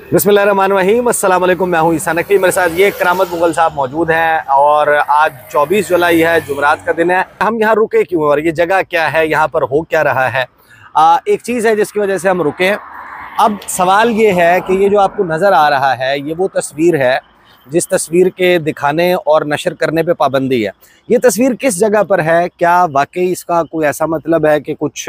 बिस्मिल्लाहिर्रहमानिर्रहीम, अस्सलाम वालेकुम। मैं हूं ईसा नकवी, मेरे साथ ये करामत मुगल साहब मौजूद हैं और आज 24 जुलाई है, जुमरात का दिन है। हम यहाँ रुके क्यों और ये जगह क्या है, यहाँ पर हो क्या रहा है। एक चीज़ है जिसकी वजह से हम रुके। अब सवाल ये है कि ये जो आपको नज़र आ रहा है ये वो तस्वीर है जिस तस्वीर के दिखाने और नशर करने पे पाबंदी है। ये तस्वीर किस जगह पर है? क्या वाकई इसका कोई ऐसा मतलब है कि कुछ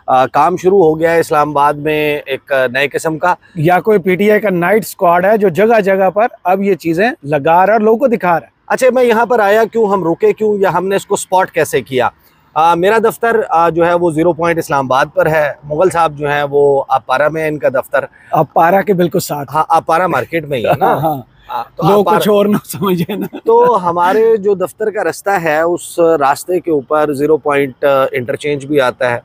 काम शुरू हो गया है इस्लामाबाद में एक नए किस्म का, या कोई पीटीआई का नाइट स्क्वाड है जो जगह जगह पर अब ये चीजें लगा रहा है, लोगों को दिखा रहा है। अच्छा, मैं यहाँ पर आया क्यों, हम रुके क्यों, या हमने इसको स्पॉट कैसे किया? मेरा दफ्तर जो है वो 0 पॉइंट इस्लामाबाद पर है। मुगल साहब जो है वो अपारा में है इनका दफ्तर। अपारा के बिल्कुल साथ। हाँ, अपारा मार्केट में ही है ना। हाँ, तो लोग कुछ और ना समझे ना। तो हमारे जो दफ्तर का रास्ता है उस रास्ते के ऊपर 0 पॉइंट इंटरचेंज भी आता है।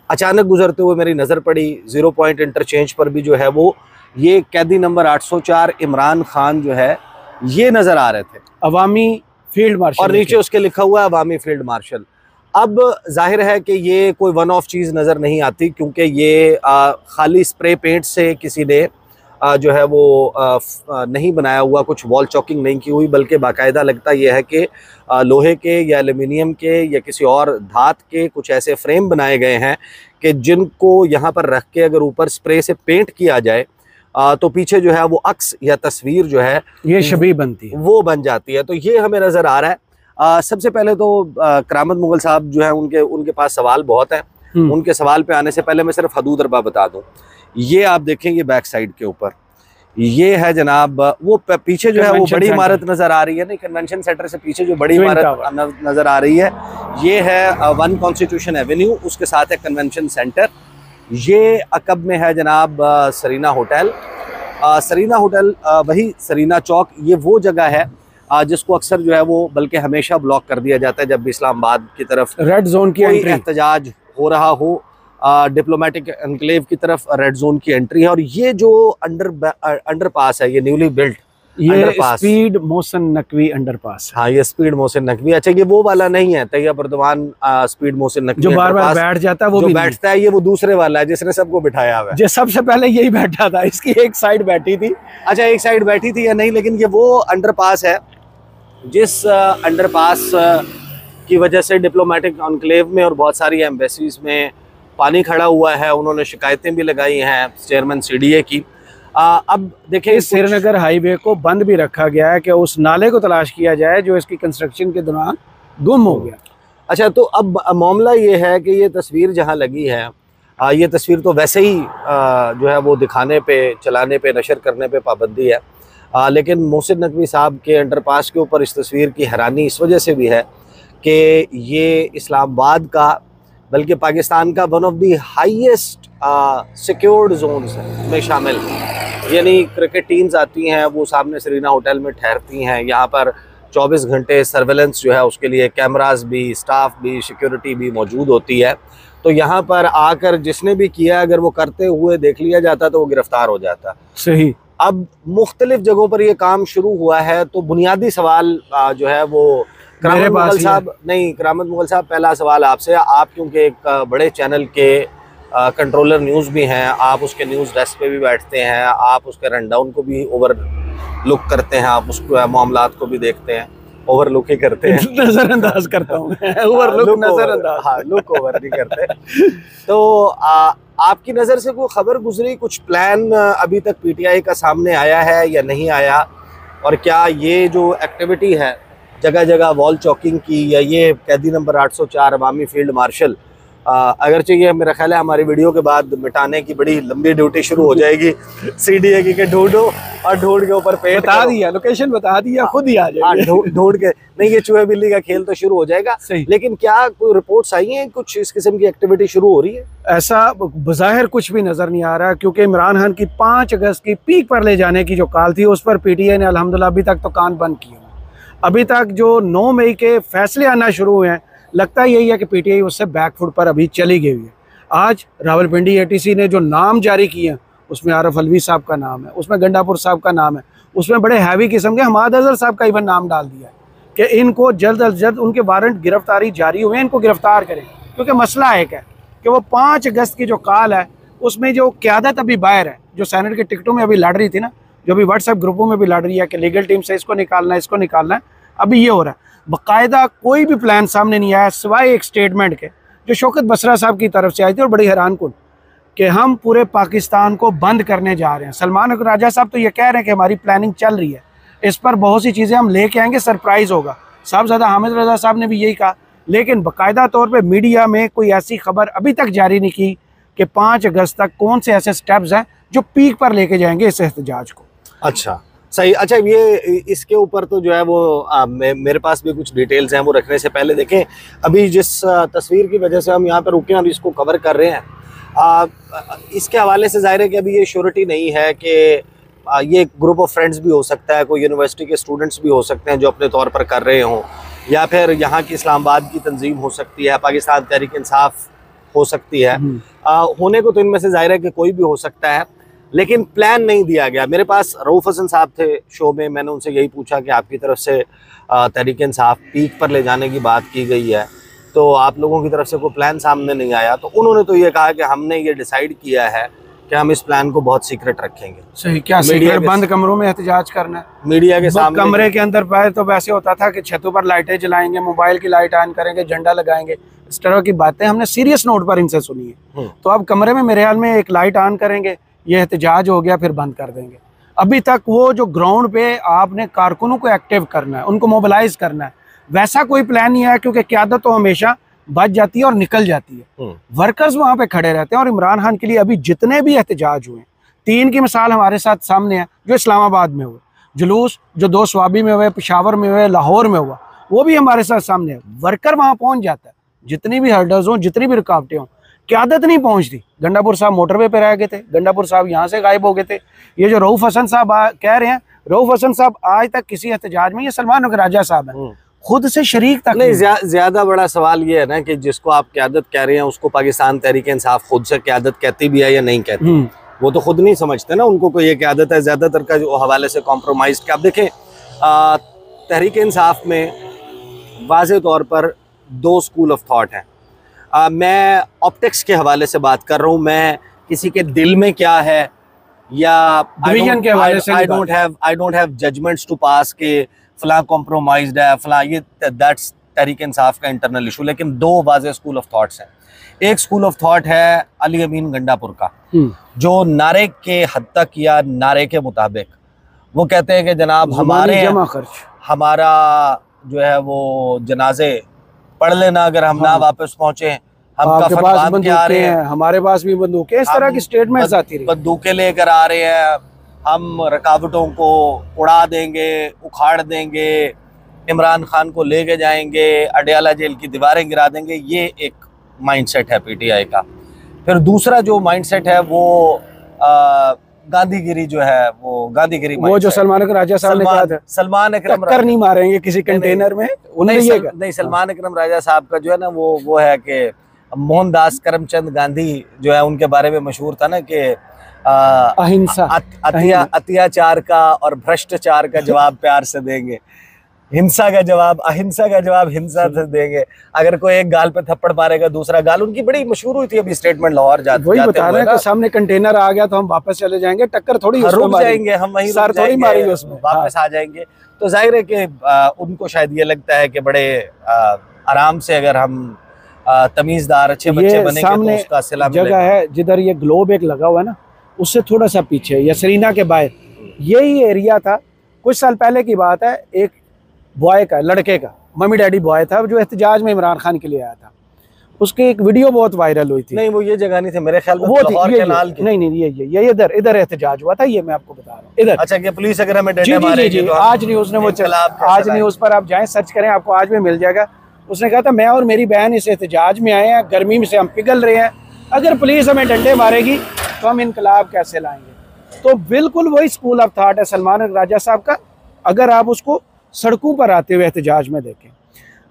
अचानक गुजरते हुए मेरी नज़र पड़ी 0 पॉइंट इंटरचेंज पर भी जो है वो ये कैदी नंबर 804 इमरान खान जो है ये नज़र आ रहे थे, अवामी फील्ड मार्शल, और नीचे उसके लिखा हुआ है अवामी फील्ड मार्शल। अब जाहिर है कि ये कोई वन ऑफ चीज़ नज़र नहीं आती, क्योंकि ये खाली स्प्रे पेंट से किसी ने जो है वो नहीं बनाया हुआ, कुछ वॉल चॉकिंग नहीं की हुई, बल्कि बाकायदा लगता यह है कि लोहे के या एल्युमिनियम के या किसी और धात के कुछ ऐसे फ्रेम बनाए गए हैं कि जिनको यहाँ पर रख के अगर ऊपर स्प्रे से पेंट किया जाए तो पीछे जो है वो अक्स या तस्वीर जो है ये शबीह बनती है, वो बन जाती है। तो ये हमें नज़र आ रहा है। सबसे पहले तो करामत मुगल साहब जो है उनके पास सवाल बहुत है। उनके सवाल पे आने से पहले मैं सिर्फ हदूद अरबा बता दूं। ये आप देखें, ये बैक साइड के ऊपर ये है जनाब, वो पीछे जो है वो बड़ी इमारत नज़र आ रही है। नहीं, कन्वेंशन सेंटर से पीछे जो बड़ी इमारत नज़र आ रही है ये है 1 कॉन्स्टिट्यूशन एवेन्यू, उसके साथ है कन्वेंशन सेंटर। ये अकब में है जनाब सरीना होटल। सरीना होटल वही सरीना चौक, ये वो जगह है जिसको अक्सर जो है वो बल्कि हमेशा ब्लॉक कर दिया जाता है जब भी इस्लामाबाद की तरफ रेड जोन की एहतजाज हो रहा हो। डिप्लोमेटिक एनक्लेव की तरफ रेड जोन की एंट्री है। और ये जो अंडरपास है, ये newly built underpass, speed Mohsin Naqvi underpass. हाँ, ये स्पीड मोहसिन नकवी। अच्छा, ये वो वाला नहीं है तैयब बर्दवान स्पीड मोहसिन नकवी जो बार बार बैठ जाता है, वो जो बैठता है, ये वो दूसरे वाला है जिसने सबको बिठाया हुआ है। जो सबसे पहले यही बैठा था, इसकी एक साइड बैठी थी। अच्छा, एक साइड बैठी थी या नहीं, लेकिन ये वो अंडरपास है जिस अंडरपास की वजह से डिप्लोमेटिक एनक्लेव में और बहुत सारी एम्बेसीज में पानी खड़ा हुआ है। उन्होंने शिकायतें भी लगाई हैं चेयरमैन सीडीए की। अब देखिए, श्रीनगर हाईवे को बंद भी रखा गया है कि उस नाले को तलाश किया जाए जो इसकी कंस्ट्रक्शन के दौरान गुम हो गया। अच्छा, तो अब मामला ये है कि ये तस्वीर जहाँ लगी है, ये तस्वीर तो वैसे ही जो है वो दिखाने पे, चलाने पे, नशर करने पे पाबंदी है। लेकिन मोहसिन नकवी साहब के अंडरपास के ऊपर इस तस्वीर की हैरानी इस वजह से भी है कि ये इस्लामाबाद का, बल्कि पाकिस्तान का one of the highest secured zones में शामिल। यानी क्रिकेट टीम्स आती हैं, वो सामने सरीना होटल में ठहरती हैं। यहाँ पर 24 घंटे सर्वेलेंस जो है उसके लिए कैमरास भी, स्टाफ भी, सिक्योरिटी भी मौजूद होती है। तो यहाँ पर आकर जिसने भी किया, अगर वो करते हुए देख लिया जाता तो वो गिरफ्तार हो जाता। सही। अब मुख्तलिफ जगहों पर ये काम शुरू हुआ है। तो बुनियादी सवाल जो है वो करामत मुगल साहब, नहीं करामत मुगल साहब, पहला सवाल आपसे। आप क्योंकि एक बड़े चैनल के कंट्रोलर न्यूज़ भी हैं, आप उसके न्यूज़ डेस्क पे भी बैठते हैं, आप उसके रन डाउन को भी ओवर लुक करते हैं, आप उसको मामलात को भी देखते हैं, ओवर लुक ही करते हैं। नज़रअंदाज करता हूँ, ओवर लुक नज़रअंदाज, हाँ, लुक ओवर नहीं करते। तो आपकी नज़र से कोई खबर गुजरी, कुछ प्लान अभी तक पीटीआई का सामने आया है या नहीं आया? और क्या ये जो एक्टिविटी है जगह जगह वॉल चॉकिंग की, या ये कैदी नंबर 804 अवामी फील्ड मार्शल, अगरचे ये मेरा ख्याल है हमारी वीडियो के बाद मिटाने की बड़ी लंबी ड्यूटी शुरू हो जाएगी सीडीए की, ढूंढो और ढूंढ के ऊपर पेंट बता दिया, लोकेशन बता दिया, खुद ही आ जाएगी। ढूंढ के नहीं, ये चूहे बिल्ली का खेल तो शुरू हो जाएगा। लेकिन क्या कोई रिपोर्ट्स आई हैं, कुछ इस किस्म की एक्टिविटी शुरू हो रही है? ऐसा बज़ाहिर कुछ भी नजर नहीं आ रहा, क्योंकि इमरान खान की 5 अगस्त की पीक पर ले जाने की जो कॉल थी उस पर पीटीआई ने अल्हम्दुलिल्लाह अभी तक तो कान बंद किए। अभी तक जो 9 मई के फैसले आना शुरू हुए हैं, लगता यही है कि पीटीआई उससे बैकफुट पर अभी चली गई है। आज रावलपिंडी एटीसी ने जो नाम जारी किए हैं उसमें आरफ अलवी साहब का नाम है, उसमें गंडापुर साहब का नाम है, उसमें बड़े हैवी किस्म के हमाद अजहर साहब का इवन नाम डाल दिया है कि इनको जल्द अज जल्द उनके वारंट गिरफ्तारी जारी हुए, इनको गिरफ्तार करें। क्योंकि मसला एक है कि वो 5 अगस्त की जो कॉल है उसमें जो क़यादत अभी बाहर है, जो सेनेट के टिकटों में अभी लड़ रही थी ना, जो अभी व्हाट्सएप ग्रुपों में भी लड़ रही है कि लीगल टीम से इसको निकालना है, इसको निकालना है, अभी ये हो रहा है। बाकायदा कोई भी प्लान सामने नहीं आया सिवाय एक स्टेटमेंट के जो शौकत बसरा साहब की तरफ से आई थी, और बड़ी हैरान कुन कि हम पूरे पाकिस्तान को बंद करने जा रहे हैं। सलमान अकबर राजा साहब तो ये कह रहे हैं कि हमारी प्लानिंग चल रही है, इस पर बहुत सी चीज़ें हम लेके आएंगे, सरप्राइज़ होगा। साहबजादा हामिद रजा साहब ने भी यही कहा, लेकिन बाकायदा तौर पे मीडिया में कोई ऐसी खबर अभी तक जारी नहीं की कि 5 अगस्त तक कौन से ऐसे स्टेप्स हैं जो पीक पर लेके जाएंगे इस एहतजाज को। अच्छा, सही। अच्छा, ये इसके ऊपर तो जो है वो मेरे पास भी कुछ डिटेल्स हैं, वो रखने से पहले देखें अभी जिस तस्वीर की वजह से हम यहाँ पर रुके हैं, अभी इसको कवर कर रहे हैं, इसके हवाले से ज़ाहिर है कि अभी ये श्योरिटी नहीं है कि ये ग्रुप ऑफ फ्रेंड्स भी हो सकता है, कोई यूनिवर्सिटी के स्टूडेंट्स भी हो सकते हैं जो अपने तौर पर कर रहे हों, या फिर यहाँ की इस्लामाबाद की तंजीम हो सकती है, पाकिस्तान तहरीक इंसाफ हो सकती है। होने को तो इनमें से ज़ाहिर है कि कोई भी हो सकता है, लेकिन प्लान नहीं दिया गया। मेरे पास रऊफ़ हसन साहब थे शो में, मैंने उनसे यही पूछा कि आपकी तरफ से तहरीक इंसाफ पीक पर ले जाने की बात की गई है, तो आप लोगों की तरफ से कोई प्लान सामने नहीं आया। तो उन्होंने तो ये कहा कि हमने ये डिसाइड किया है कि हम इस प्लान को बहुत सीक्रेट रखेंगे। सही, क्या सीक्रेट? बंद कमरों में एहतजाज करना है, मीडिया के सामने। कमरे के अंदर पहले तो वैसे होता था कि छतों पर लाइटें जलाएंगे, मोबाइल की लाइट ऑन करेंगे, झंडा लगाएंगे, इस तरह की बातें हमने सीरियस नोट पर इनसे सुनी है। तो अब कमरे में मेरे ख्याल में एक लाइट ऑन करेंगे, ये एहतजाज हो गया, फिर बंद कर देंगे। अभी तक वो जो ग्राउंड पे आपने कारकुनों को एक्टिव करना है, उनको मोबिलाइज करना है, वैसा कोई प्लान नहीं है, क्योंकि क़यादत तो हमेशा बच जाती है और निकल जाती है। वर्कर्स वहाँ पे खड़े रहते हैं, और इमरान खान के लिए अभी जितने भी एहतजाज हुए, 3 की मिसाल हमारे साथ सामने है, जो इस्लामाबाद में हुए जुलूस, जो 2 स्वाबी में हुए, पेशावर में हुए, लाहौर में हुआ, वो भी हमारे साथ सामने है। वर्कर वहाँ पहुँच जाता है, जितनी भी हर्डल्स हों, जितनी भी रुकावटें हों, क़यादत नहीं पहुँचती। गंडापुर साहब मोटरवे पे रह गए थे, गंडापुर साहब यहाँ से गायब हो गए थे। ये जो रऊफ़ हसन साहब कह रहे हैं, रऊफ़ हसन साहब आज तक किसी एहतजाज में, ये सलमान अकबर राजा साहब हैं, खुद से शरीक तक नहीं। ज्यादा बड़ा सवाल ये है ना कि जिसको आप क़यादत कह रहे हैं उसको पाकिस्तान तहरीक इंसाफ खुद से क़यादत कहती भी है या नहीं कहती, वो तो खुद नहीं समझते ना, उनको कोई ये क़यादत है। ज्यादातर का जो हवाले से कॉम्प्रोमाइज के आप देखें, तहरीक इंसाफ में वाज़े तौर पर 2 स्कूल ऑफ थॉट हैं। मैं ऑप्टिक्स के हवाले से बात कर रहा हूँ, मैं किसी के दिल में क्या है या डिवीजन के हवाले से I don't have judgements to pass के फला कॉम्प्रोमाइज्ड है, फला ये, दैट्स तहरीक इंसाफ का इंटरनल इशू। लेकिन 2 वाज़े स्कूल ऑफ थॉट्स हैं। एक स्कूल ऑफ थॉट है अली अमीन गंडापुर का, जो नारे के हद तक या नारे के मुताबिक वो कहते हैं कि जनाब हमारा जो है वो जनाजे पढ़ लेना, अगर हम ना वापस पहुंचे, हम कफन बांध के आ रहे हैं, हमारे पास भी बंदूकें, इस तरह की स्टेटमेंट्स आती रही, बंदूकें लेकर आ रहे हैं, हम रुकावटों को उड़ा देंगे, उखाड़ देंगे, इमरान खान को लेके जाएंगे, अडयाला जेल की दीवारें गिरा देंगे। ये एक माइंडसेट है पीटीआई का। फिर दूसरा जो माइंडसेट है वो गांधीगिरी जो है, वो गांधीगिरी, वो जो सलमान अकबर राजा साहब ने कहा था, सलमान अकरम टक्कर नहीं मारेंगे किसी कंटेनर में, नहीं, सलमान अकरम राजा साहब का जो है ना वो है कि मोहनदास करमचंद गांधी जो है, उनके बारे में मशहूर था ना कि अहिंसा, अत्याचार का और भ्रष्टाचार का जवाब प्यार से देंगे, हिंसा का जवाब, अहिंसा का जवाब हिंसा से देंगे। अगर कोई एक गाल पे थप्पड़ मारेगा दूसरा गाल, उनकी बड़ी मशहूर हुई थी अभी स्टेटमेंट लाहौर जाते वही बता रहे हैं कि सामने कंटेनर आ गया तो हम वापस चले जाएंगे, टक्कर थोड़ी रुक जाएंगे, हम वहीं सर थोड़ी मारेंगे उसमें, वापस आ जाएंगे। तो जाहिर है कि उनको शायद ये लगता है कि बड़े आराम से अगर हम तमीजदार अच्छे बच्चे बनेंगे तो उसका सिला जगह है जिधर ये ग्लोब एक लगा हुआ है ना, उससे थोड़ा सा पीछे यसरीना के बाहर यही एरिया था। कुछ साल पहले की बात है, एक बॉय का, लड़के का मम्मी डैडी बॉय था जो एहतजाज में इमरान खान के लिए आया था, उसकी एक वीडियो बहुत वायरल हुई थी। नहीं, वो ये जगह नहीं थी मेरे ख्याल में, वो थी नहीं, ये इधर एहतजाज हुआ था, ये मैं आपको बता रहा हूँ इधर। अच्छा, कि पुलिस अगर हमें डंडे मारेगी तो आज न्यूज़ ने वो आज न्यूज़ पर आप जाएं, सर्च करें, आपको आज में मिल जाएगा। उसने कहा था मैं और मेरी बहन इस एहतजाज में आए हैं, गर्मी में से हम पिघल रहे हैं, अगर पुलिस हमें डंडे मारेगी तो हम इनकलाब कैसे लाएंगे। तो बिल्कुल वही स्कूल ऑफ थॉट है सलमान अकबर राजा साहब का। अगर आप उसको सड़कों पर आते हुए एहतजाज में देखें,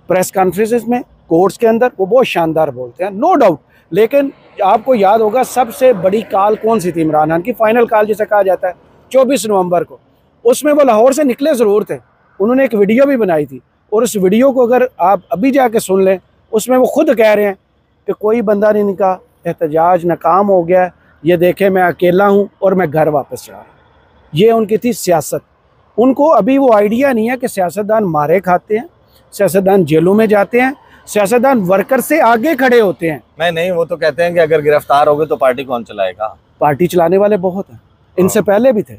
प्रेस कॉन्फ्रेंसेस में, कोर्ट्स के अंदर, वो बहुत शानदार बोलते हैं, नो डाउट। लेकिन आपको याद होगा सबसे बड़ी कॉल कौन सी थी इमरान खान की, फाइनल कॉल जिसे कहा जाता है, 24 नवंबर को। उसमें वो लाहौर से निकले ज़रूर थे, उन्होंने एक वीडियो भी बनाई थी, और उस वीडियो को अगर आप अभी जाके सुन लें, उसमें वो खुद कह रहे हैं कि कोई बंदा नहीं निकला, एहतजाज नाकाम हो गया, ये देखें मैं अकेला हूँ और मैं घर वापस जा रहा हूँ। ये उनकी थी सियासत। उनको अभी वो आइडिया नहीं है कि सियासतदान मारे खाते हैं, सियासतदान जेलों में जाते हैं, सियासतदान वर्कर से आगे खड़े होते हैं। नहीं, वो तो कहते हैं कि अगर गिरफ्तार हो गए तो पार्टी कौन चलाएगा। पार्टी चलाने वाले बहुत हैं, इनसे पहले भी थे।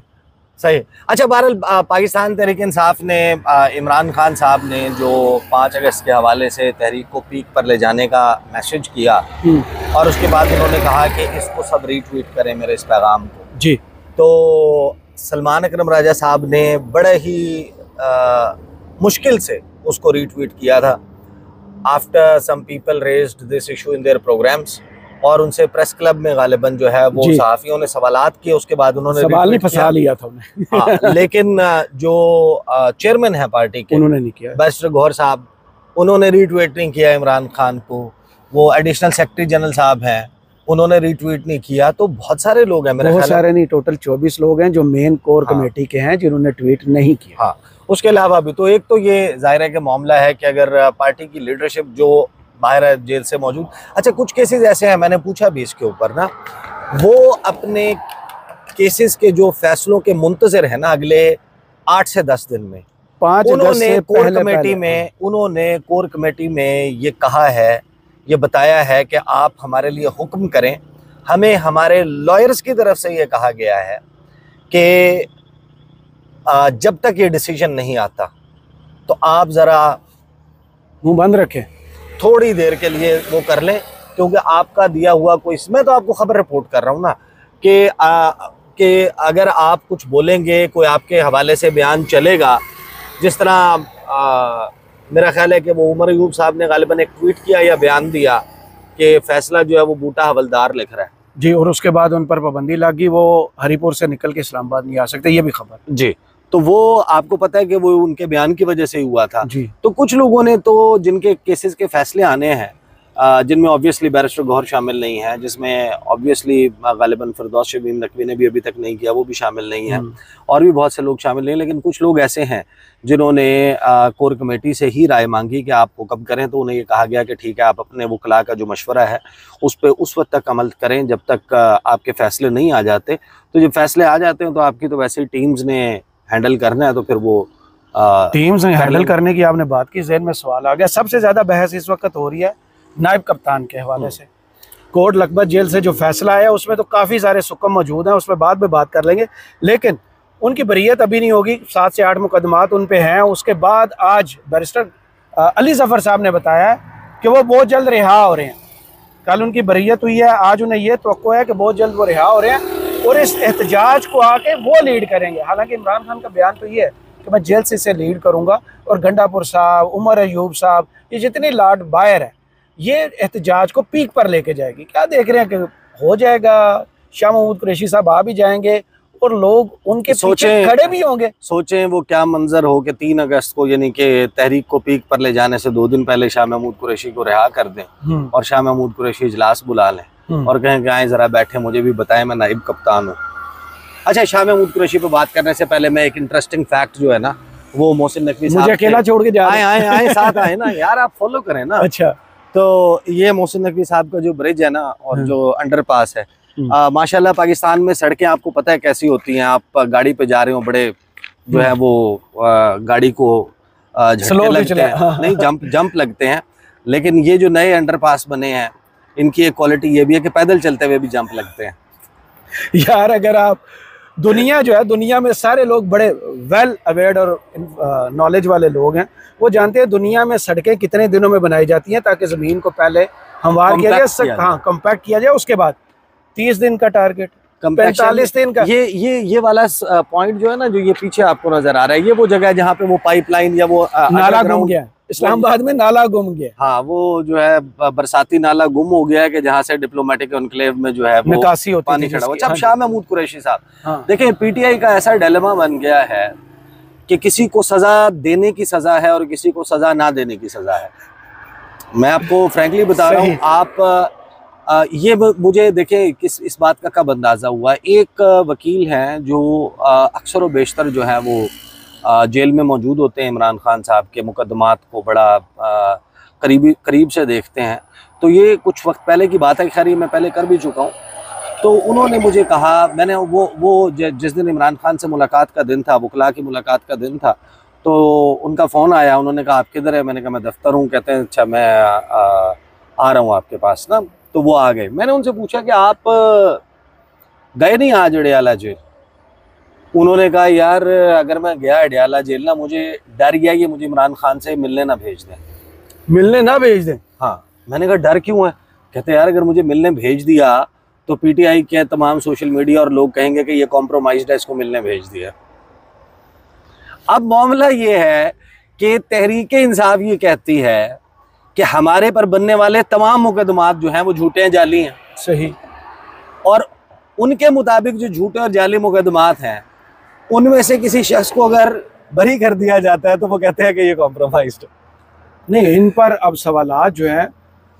सही। अच्छा, बहरहाल पाकिस्तान तहरीक इंसाफ ने इमरान खान साहब ने जो 5 अगस्त के हवाले से तहरीक को पीक पर ले जाने का मैसेज किया और उसके बाद उन्होंने कहा कि इसको सब रीट्वीट करें मेरे इस पैगाम को जी, तो सलमान अकरम राजा साहब ने बड़े ही मुश्किल से उसको रीट्वीट किया था after some people raised this issue in their programs, और उनसे प्रेस क्लब में गालिबन जो है वो सहाफ़ियों ने सवालात किए, उसके बाद उन्होंने सवाल नहीं फंसा लिया था उन्हें। हाँ, लेकिन जो चेयरमैन है पार्टी के, उन्होंने नहीं किया। बैरिस्टर गौहर साहब, उन्होंने रीट्वीट नहीं किया इमरान खान को। वो एडिशनल सेक्रेटरी जनरल साहब हैं, उन्होंने रीट्वीट नहीं किया। तो बहुत सारे लोग हैं, मेरे ख्याल, बहुत सारे नहीं, टोटल 24 लोग हैं जो मेन कोर कमेटी के हैं जिन्होंने ट्वीट नहीं किया। हाँ, उसके अलावा भी तो एक तो ये जाहिर है कि मामला है कि अगर पार्टी की लीडरशिप जो बाहर है जेल से मौजूद, अच्छा कुछ केसेस ऐसे हैं, मैंने पूछा भी इसके ऊपर ना, वो अपने केसेस के जो फैसलों के मुंतजर है ना अगले 8 से 10 दिन में, 5 उन्होंने कोर कमेटी में ये कहा है, ये बताया है कि आप हमारे लिए हुक्म करें। हमें हमारे लॉयर्स की तरफ से ये कहा गया है कि जब तक ये डिसीजन नहीं आता तो आप ज़रा मुंह बंद रखें, थोड़ी देर के लिए वो कर लें, क्योंकि आपका दिया हुआ कोई, मैं तो आपको खबर रिपोर्ट कर रहा हूँ ना कि अगर आप कुछ बोलेंगे, कोई आपके हवाले से बयान चलेगा, जिस तरह मेरा ख्याल है कि वो उमर अयूब साहब ने गालिबन एक ट्वीट किया या बयान दिया कि फैसला जो है वो बूटा हवलदार लिख रहा है जी, और उसके बाद उन पर पाबंदी लगी, वो हरीपुर से निकल के इस्लामाबाद नहीं आ सकते, ये भी खबर जी। तो वो आपको पता है कि वो उनके बयान की वजह से ही हुआ था जी। तो कुछ लोगों ने तो जिनके केसेस के फैसले आने हैं, जिनमें ऑब्वियसली बैरिस्टर गौहर शामिल नहीं है, जिसमें ऑब्वियसली गालिबन फिरदौस शमीम नकवी ने भी अभी तक नहीं किया, वो भी शामिल नहीं है, और भी बहुत से लोग शामिल नहीं, लेकिन कुछ लोग ऐसे हैं जिन्होंने कोर कमेटी से ही राय मांगी कि आप हुक्म करें, तो उन्हें ये कहा गया कि ठीक है, आप अपने वकला का जो मशवरा है उस पर उस वक्त तक अमल करें जब तक आपके फैसले नहीं आ जाते। तो जब फैसले आ जाते हैं तो आपकी तो वैसे ही टीम्स ने हैंडल करना है, तो फिर वो टीम्स ने हैंडल करने की आपने बात की, ज़हन में सवाल आ गया। सबसे ज़्यादा बहस इस वक्त हो रही है नायब कप्तान के हवाले से। कोट लखपत जेल से जो फैसला आया उसमें तो काफ़ी सारे सुकम मौजूद हैं, उसमें बाद में बात कर लेंगे, लेकिन उनकी बरीयत अभी नहीं होगी। 7 से 8 मुकदमात उन पे हैं। उसके बाद आज बैरिस्टर अली जफ़र साहब ने बताया कि वो बहुत जल्द रिहा हो रहे हैं। कल उनकी बरीयत हुई है, आज उन्हें यह तवक्को है कि बहुत जल्द वो रिहा हो रहे हैं और इस एहतजाज को आके वो लीड करेंगे। हालांकि इमरान खान का बयान तो ये है कि मैं जेल से इसे लीड करूँगा, और गंडापुर साहब, उमर अयूब साहब, ये जितनी लाड बायर है, ये एहतजाज को पीक पर लेके जाएगी। क्या देख रहे हैं कि हो जाएगा, शाह महमूद कुरैशी साहब आ भी जाएंगे और लोग उनके पीछे खड़े भी होंगे। सोचें वो क्या मंजर हो कि 3 अगस्त को, यानी कि तहरीक को पीक पर ले जाने से 2 दिन पहले शाह महमूद कुरैशी को रिहा कर दें और शाह महमूद कुरैशी इजलास बुला लें और कहें कि आए जरा बैठे, मुझे भी बताएं, मैं नाइब कप्तान हूँ। अच्छा, शाह महमूद कुरैशी पे बात करने से पहले मैं एक इंटरेस्टिंग फैक्ट जो है ना, वो मोहसिन नकवी साहब, मुझे अकेला छोड़ के जा आए साथ आए ना यार, आप फॉलो करें ना। अच्छा, तो ये मोहसिन नकवी साहब का जो ब्रिज है ना और जो अंडरपास है, माशाल्लाह पाकिस्तान में सड़कें आपको पता है कैसी होती हैं। आप गाड़ी पे जा रहे हो, बड़े जो है वो गाड़ी को झटके लगते हैं, नहीं जंप लगते हैं, लेकिन ये जो नए अंडरपास बने हैं इनकी एक क्वालिटी ये भी है कि पैदल चलते हुए भी जंप लगते हैं। यार अगर आप दुनिया जो है, दुनिया में सारे लोग बड़े वेल अवेयर और नॉलेज वाले लोग हैं, वो जानते हैं दुनिया में सड़कें कितने दिनों में बनाई जाती हैं ताकि ज़मीन को पहले हमवार किया जाए, हाँ कम्पैक्ट किया जाए, उसके बाद 30 दिन का टारगेट, 45 दिन का। ये वाला पॉइंट जो है ना, जो ये पीछे आपको नजर आ रहा है, ये वो जगह है जहाँ पे वो पाइपलाइन या वो नाला गुम गया, इस्लामाबाद में नाला गुम गया। हाँ, वो जो है बरसाती नाला गुम हो गया है कि जहाँ से डिप्लोमेटिक एनक्लेव में जो है वो निकासी होती पानी खड़ा हुआ। अच्छा, शाह महमूद कुरैशी साहब, देखें पीटीआई का ऐसा डिलेमा बन गया है कि किसी को सजा देने की सजा है और किसी को सजा ना देने की सजा है। मैं आपको फ्रैंकली बता रहा हूँ, आप ये मुझे देखें किस इस बात का कब अंदाज़ा हुआ। एक वकील हैं जो अक्सर व बेशतर जो है वो जेल में मौजूद होते हैं, इमरान खान साहब के मुकदमात को बड़ा करीब से देखते हैं। तो ये कुछ वक्त पहले की बात है, खैर ये मैं पहले कर भी चुका हूँ। तो उन्होंने मुझे कहा, मैंने वो जिस दिन इमरान खान से मुलाकात का दिन था, वकला की मुलाकात का दिन था, तो उनका फ़ोन आया, उन्होंने कहा आप किधर है? मैंने कहा मैं दफ्तर हूँ। कहते हैं अच्छा मैं आ रहा हूँ आपके पास ना। तो वो आ गए। मैंने उनसे पूछा कि आप गए नहीं आज अडियाला जेल? उन्होंने कहा यार अगर मैं गया अडियाला जेल ना, मुझे डर गया कि मुझे इमरान खान से मिलने ना भेज दें। मिलने ना भेज दें? हाँ। मैंने कहा डर क्यों है? कहते यार अगर मुझे मिलने भेज दिया तो पीटीआई के तमाम सोशल मीडिया और लोग कहेंगे कि ये कॉम्प्रोमाइज्ड है, इसको मिलने भेज दिया। अब मामला ये है कि तहरीके इंसाफ ये कहती है कि हमारे पर बनने वाले तमाम मुकदमात जो हैं वो झूठे हैं, जाली हैं। सही। और उनके मुताबिक जो झूठे और जाली मुकदमात हैं उनमें से किसी शख्स को अगर बरी कर दिया जाता है तो वो कहते हैं कि ये कॉम्प्रोमाइज्ड। नहीं, इन पर अब सवालात जो हैं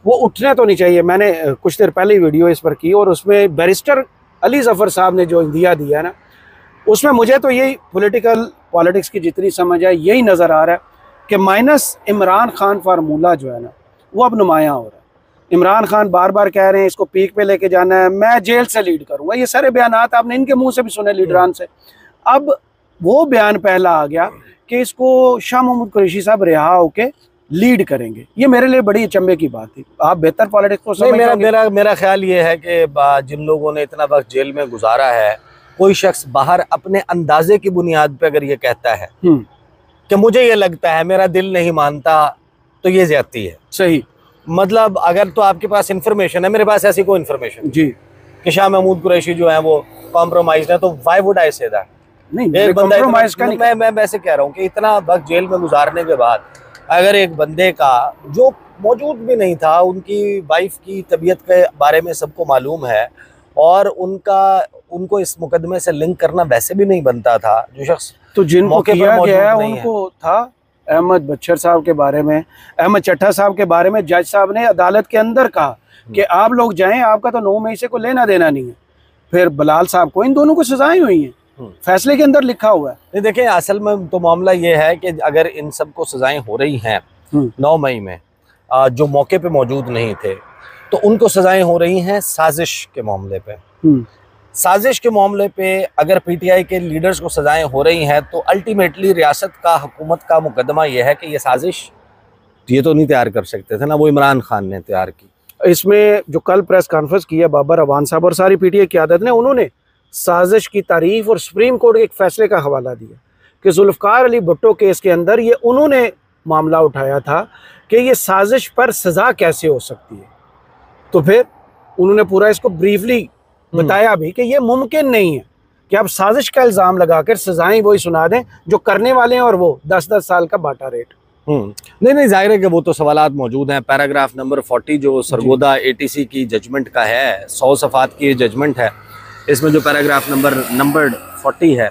वो उठने तो नहीं चाहिए। मैंने कुछ देर पहले ही वीडियो इस पर की और उसमें बैरिस्टर अली जफ़र साहब ने जो इंदिया दिया ना, उसमें मुझे तो यही पॉलिटिक्स की जितनी समझ है यही नज़र आ रहा है कि माइनस इमरान खान फार्मूला जो है ना वो अब नुमायाँ हो रहा है। इमरान खान बार बार कह रहे हैं इसको पीक पे लेके जाना है, मैं जेल से लीड करूँगा। ये सारे बयानात आपने इनके मुँह से भी सुने लीडरान से। अब वो बयान पहला आ गया कि इसको शाह महमूद कुरैशी साहब रिहा होके लीड करेंगे। ये मेरे लिए बड़ी अचंभे की बात थी। आप बेहतर पॉलिटिक्स को समझ। मेरा ख्याल ये है कि जिन लोगों ने इतना वक्त जेल में गुजारा है, कोई शख्स बाहर अपने अंदाजे की बुनियाद पे अगर ये कहता है कि मुझे ये लगता है, मेरा दिल नहीं मानता, तो ये ज्यादती है। सही। मतलब अगर तो आपके पास इंफॉर्मेशन है, मेरे पास ऐसी कोई इंफॉर्मेशन जी कि शाह महमूद कुरैशी जो है वो कॉम्प्रोमाइज है, तो why would I say that? नहीं, कॉम्प्रोमाइज का नहीं। मैं वैसे कह रहा हूँ कि इतना वक्त जेल में गुजारने के बाद अगर एक बंदे का जो मौजूद भी नहीं था, उनकी वाइफ की तबीयत के बारे में सबको मालूम है और उनको इस मुकदमे से लिंक करना वैसे भी नहीं बनता था, जो शख्स तो जिनको किया गया है उनको था अहमद बच्चर साहब के बारे में, अहमद चट्टा साहब के बारे में जज साहब ने अदालत के अंदर कहा कि आप लोग जाएं, आपका तो 9 मई से को लेना देना नहीं है। फिर बलाल साहब को, इन दोनों को सजाएं हुई हैं, फैसले के अंदर लिखा हुआ है। नहीं देखिए, असल में तो मामला ये है कि अगर इन सब को सजाएं हो रही हैं 9 मई में, जो मौके पे मौजूद नहीं थे, तो उनको सजाएं हो रही हैं साजिश के मामले पे। साजिश के मामले पे अगर पीटीआई के लीडर्स को सजाएं हो रही हैं तो अल्टीमेटली रियासत का, हुकूमत का मुकदमा ये है कि ये साजिश ये तो नहीं तैयार कर सकते थे ना, वो इमरान खान ने तैयार की। इसमें जो कल प्रेस कॉन्फ्रेंस की है बाबर अवान साहब और सारी पीटीआई क़यादत ने, उन्होंने साजिश की तारीफ और सुप्रीम कोर्ट के एक फैसले का हवाला दिया कि जुल्फ़िकार अली भुट्टो केस के अंदर ये उन्होंने मामला उठाया था कि ये साजिश पर सज़ा कैसे हो सकती है। तो फिर उन्होंने पूरा इसको ब्रीफली बताया भी कि ये मुमकिन नहीं है कि आप साजिश का इल्ज़ाम लगाकर सजाएं वही सुना दें जो करने वाले हैं, और वो 10-10 साल का बाटा रेट। नहीं, जाहिर है कि वो तो सवालात मौजूद हैं। पैराग्राफ नंबर 40 जो सरगोदा एटीसी की जजमेंट का है, 100 सफ़ात की जजमेंट है, इसमें जो पैराग्राफ नंबर 40 है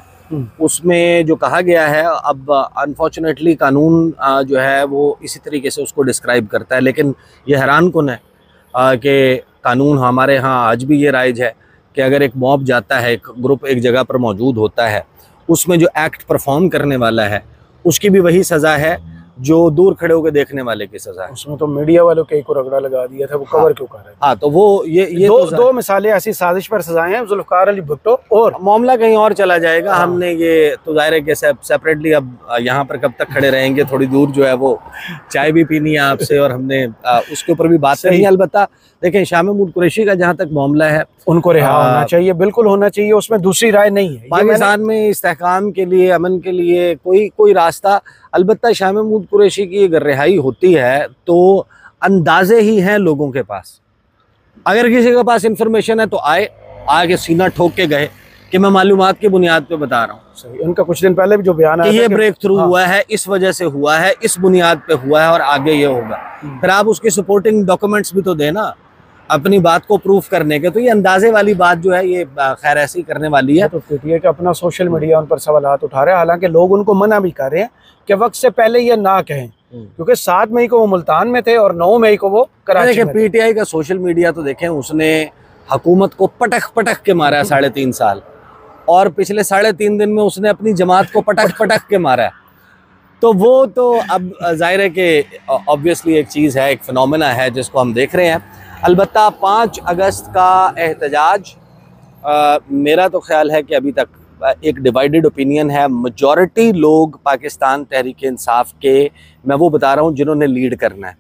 उसमें जो कहा गया है, अब अनफॉर्चुनेटली कानून जो है वो इसी तरीके से उसको डिस्क्राइब करता है। लेकिन ये हैरान कुन है कि कानून हमारे यहाँ आज भी ये राइज है कि अगर एक मॉब जाता है, एक ग्रुप एक जगह पर मौजूद होता है, उसमें जो एक्ट परफॉर्म करने वाला है उसकी भी वही सज़ा है जो दूर खड़े होकर देखने वाले की सज़ा है। उसमें तो मीडिया वालों के को रगड़ा लगा दिया था, वो कवर क्यों कर रहे हैं? हाँ, तो वो ये दो मिसालें ऐसी साजिश पर सजाएं हैं, जुल्फ़िकार अली भुट्टो, और मामला कहीं और चला जाएगा। हमने ये तो जाहिर है कि सेपरेटली अब यहाँ पर कब तक खड़े रहेंगे, थोड़ी दूर जो है वो चाय भी पीनी है आपसे और हमने उसके ऊपर भी बात करनी है। अलबत्ता देखें, शाह महमूद कुरैशी का जहाँ तक मामला है, उनको रिहा होना चाहिए, बिल्कुल होना चाहिए, उसमें दूसरी राय नहीं है। पाकिस्तान में इस्तेहकाम के लिए, अमन के लिए कोई रास्ता, अलबत्ता शाह महमूद कुरैशी की अगर रिहाई होती है तो अंदाजे ही हैं लोगों के पास। अगर किसी के पास इंफॉर्मेशन है तो आके सीना ठोक के गए कि मैं मालूमात की बुनियाद पे बता रहा हूँ। सही। उनका कुछ दिन पहले भी जो बयान आया कि ये ब्रेक थ्रू हुआ है, इस वजह से हुआ है, इस बुनियाद पे हुआ है और आगे ये होगा। फिर आप उसकी सपोर्टिंग डॉक्यूमेंट्स भी तो देना अपनी बात को प्रूफ करने के। तो ये अंदाजे वाली बात जो है ये खैर ऐसी करने वाली है। तो पीटीआई का अपना सोशल मीडिया उन पर सवालात उठा रहे हैं, हालांकि लोग उनको मना भी कर रहे हैं कि वक्त से पहले ये ना कहें, क्योंकि 7 मई को वो मुल्तान में थे और 9 मई को वो कराची में थे। पीटीआई का सोशल मीडिया तो देखें, उसने हुकूमत को पटक के मारा है 3.5 साल, और पिछले 3.5 दिन में उसने अपनी जमात को पटक के मारा है। तो वो तो अब जाहिर है कि ऑब्वियसली एक चीज़ है, एक फिनोमेना है जिसको हम देख रहे हैं। अलबत्ता 5 अगस्त का एहतजाज मेरा तो ख्याल है कि अभी तक एक डिवाइडेड ओपिनियन है। मेजॉरिटी लोग पाकिस्तान तहरीक इंसाफ के, मैं वो बता रहा हूँ जिन्होंने लीड करना है,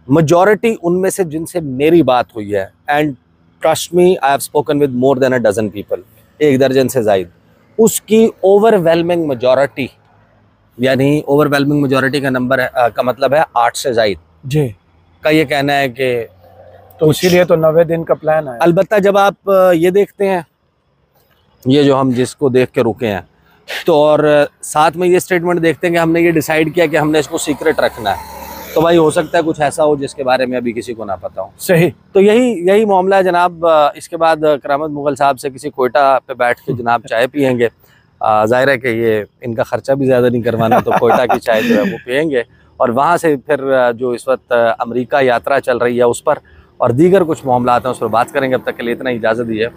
मेजॉरिटी उनमें से जिनसे मेरी बात हुई है, and trust me I have spoken with more than a dozen people, 1 दर्जन से ज़ायद, उसकी ओवरवेलमिंग मेजॉरिटी, यानी ओवरवेलमिंग मेजॉरिटी का नंबर है, का मतलब है 8 से ज़ायद जी, का ये कहना है कि तो इसीलिए तो 90 दिन का प्लान है। अलबत्ता जब आप ये देखते हैं, ये जो हम जिसको देख के रुके हैं, तो और साथ में ये स्टेटमेंट देखते हैं कि हमने ये डिसाइड किया कि हमने इसको सीक्रेट रखना है, तो भाई हो सकता है कुछ ऐसा हो जिसके बारे में अभी किसी को ना पता हो। सही। तो यही मामला है जनाब। इसके बाद करामत मुगल साहब से किसी कोयटा पे बैठ के जनाब चाय पियेंगे। जाहिर है कि ये इनका खर्चा भी ज़्यादा नहीं करवाना, तो कोयटा की चाय जो है वो पियेंगे, और वहाँ से फिर जो इस वक्त अमेरिका यात्रा चल रही है उस पर और दीगर कुछ मामलात हैं उस पर बात करेंगे। अब तक के लिए इतना ही, इजाज़त दीजिए।